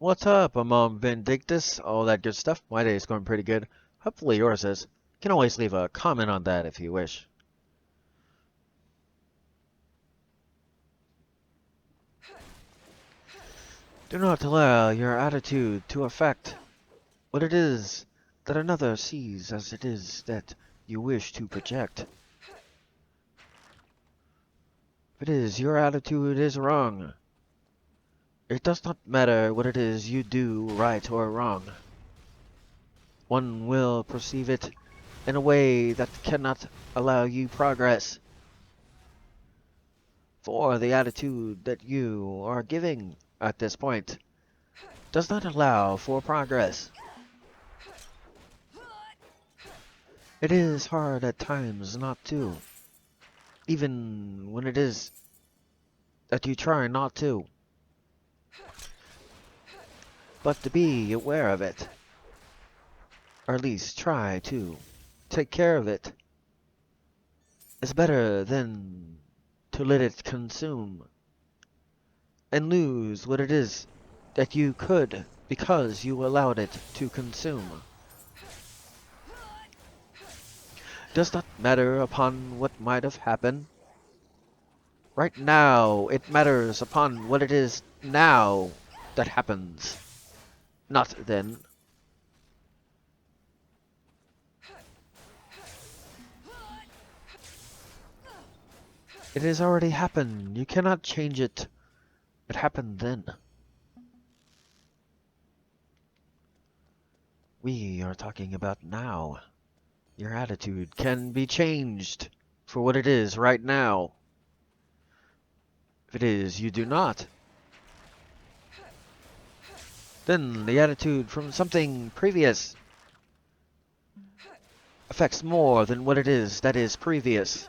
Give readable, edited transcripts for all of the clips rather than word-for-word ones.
What's up? I'm Vindictus, all that good stuff. My day is going pretty good. Hopefully yours is. You can always leave a comment on that if you wish. Do not allow your attitude to affect what it is that another sees as it is that you wish to project. If it is your attitude is wrong, it does not matter what it is you do, right or wrong. One will perceive it in a way that cannot allow you progress. For the attitude that you are giving at this point does not allow for progress. It is hard at times not to, even when it is that you try not to. But to be aware of it, or at least try to take care of it, is better than to let it consume and lose what it is that you could because you allowed it to consume. Does not matter upon what might have happened. Right now, it matters upon what it is now that happens, not then. It has already happened. You cannot change it. It happened then. We are talking about now. Your attitude can be changed for what it is right now. If it is you do not, then the attitude from something previous affects more than what it is that is previous.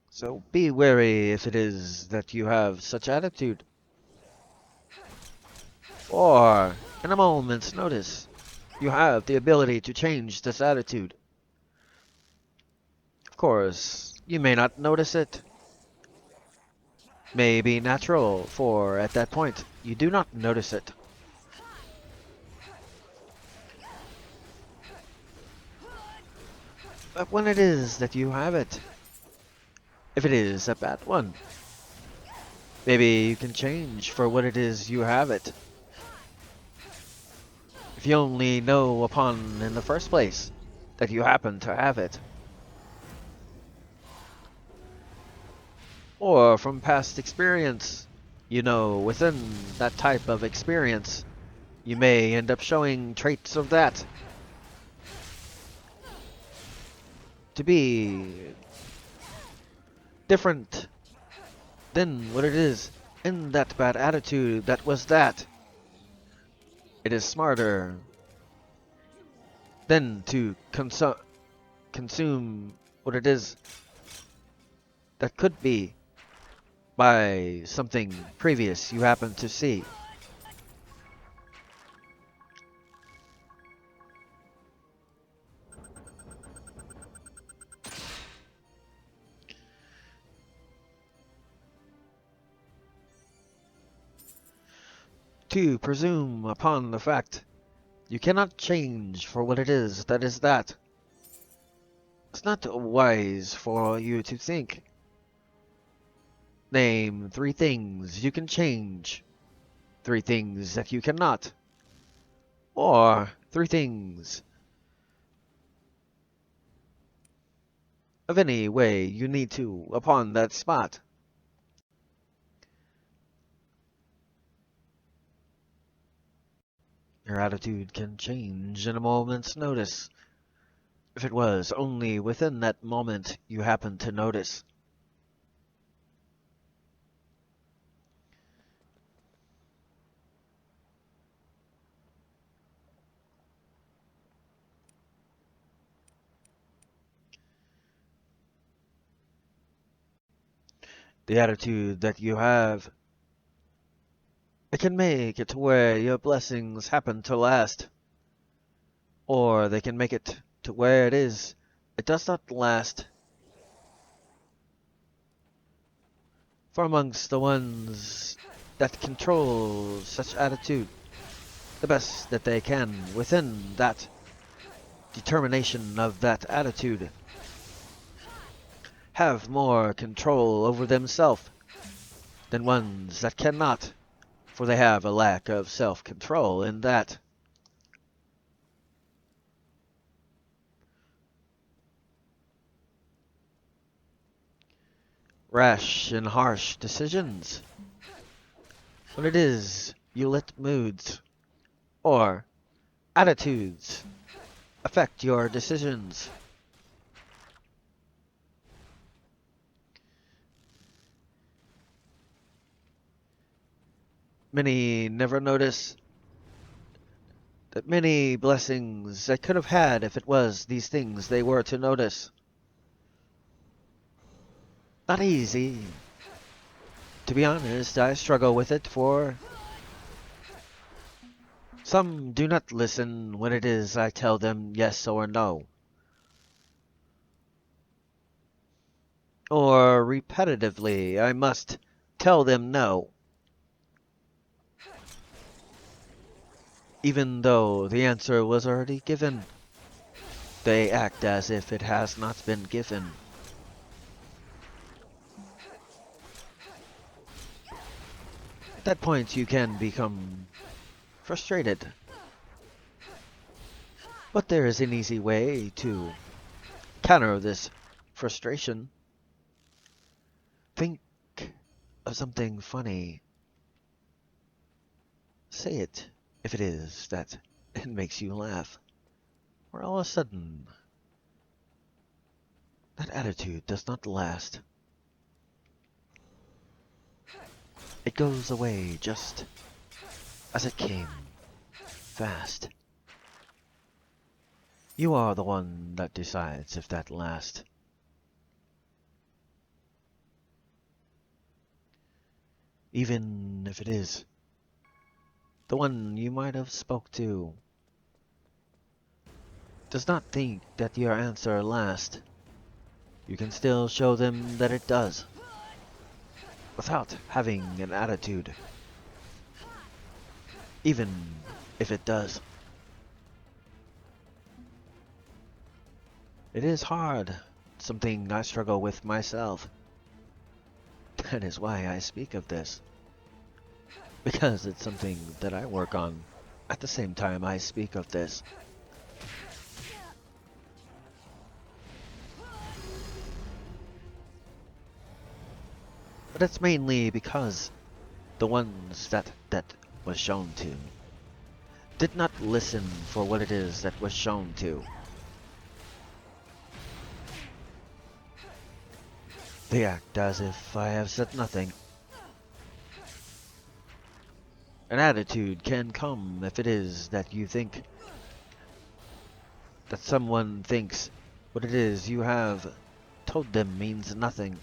So be wary if it is that you have such attitude. Or, in a moment's notice, you have the ability to change this attitude. Of course, you may not notice it. May be natural, for at that point, you do not notice it. But when it is that you have it, if it is a bad one, maybe you can change for what it is you have it. If you only know upon in the first place that you happen to have it. Or from past experience, you know, within that type of experience, you may end up showing traits of that. To be different than what it is in that bad attitude that was that. It is smarter than to consume what it is that could be by something previous you happen to see. To presume upon the fact you cannot change for what it is that is that. It's not wise for you to think. Name 3 things you can change, 3 things that you cannot, or 3 things of any way you need to upon that spot. Your attitude can change in a moment's notice, if it was only within that moment you happen to notice. The attitude that you have, it can make it to where your blessings happen to last, or they can make it to where it does not last. For amongst the ones that control such attitude, the best that they can within that determination of that attitude, have more control over themselves than ones that cannot, for they have a lack of self-control in that. Rash and harsh decisions. When it is you let moods or attitudes affect your decisions. Many never notice that many blessings they could have had if it was these things they were to notice. Not easy. To be honest, I struggle with it, for some do not listen when it is I tell them yes or no. Or repetitively, I must tell them no, even though the answer was already given. They act as if it has not been given. At that point, you can become frustrated. But there is an easy way to counter this frustration. Think of something funny. Say it if it is that it makes you laugh. Or all of a sudden, that attitude does not last. It goes away just as it came, fast. You are the one that decides if that lasts. Even if it is the one you might have spoke to does not think that your answer lasts, you can still show them that it does, without having an attitude. Even if it does. It is hard, something I struggle with myself. That is why I speak of this. Because it's something that I work on at the same time I speak of this. But it's mainly because the ones that was shown to did not listen for what it is that was shown to. They act as if I have said nothing. An attitude can come if it is that you think that someone thinks what it is you have told them means nothing.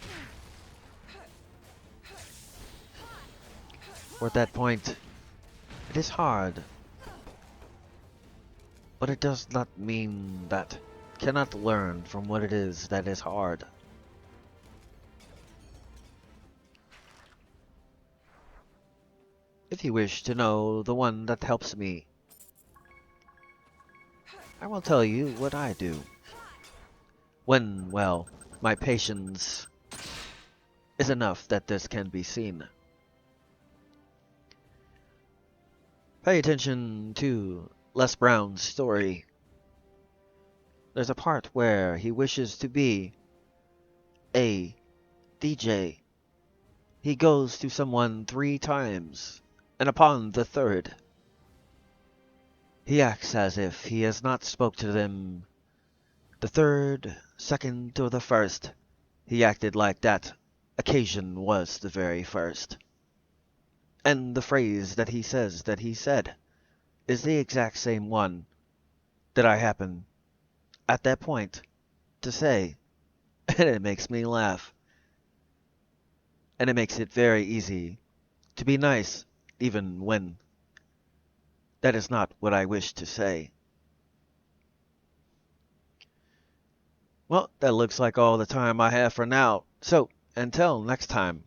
For at that point, it is hard. But it does not mean that cannot learn from what it is that is hard. If you wish to know the one that helps me, I will tell you what I do. When, well, my patience is enough that this can be seen. Pay attention to Les Brown's story. There's a part where he wishes to be a DJ. He goes to someone 3 times, and upon the 3rd, he acts as if he has not spoke to them the 3rd, 2nd, or the 1st. He acted like that occasion was the very first. And the phrase that he said is the exact same one that I happen, at that point, to say. And it makes me laugh. And it makes it very easy to be nice, even when that is not what I wish to say. Well, that looks like all the time I have for now. So, until next time.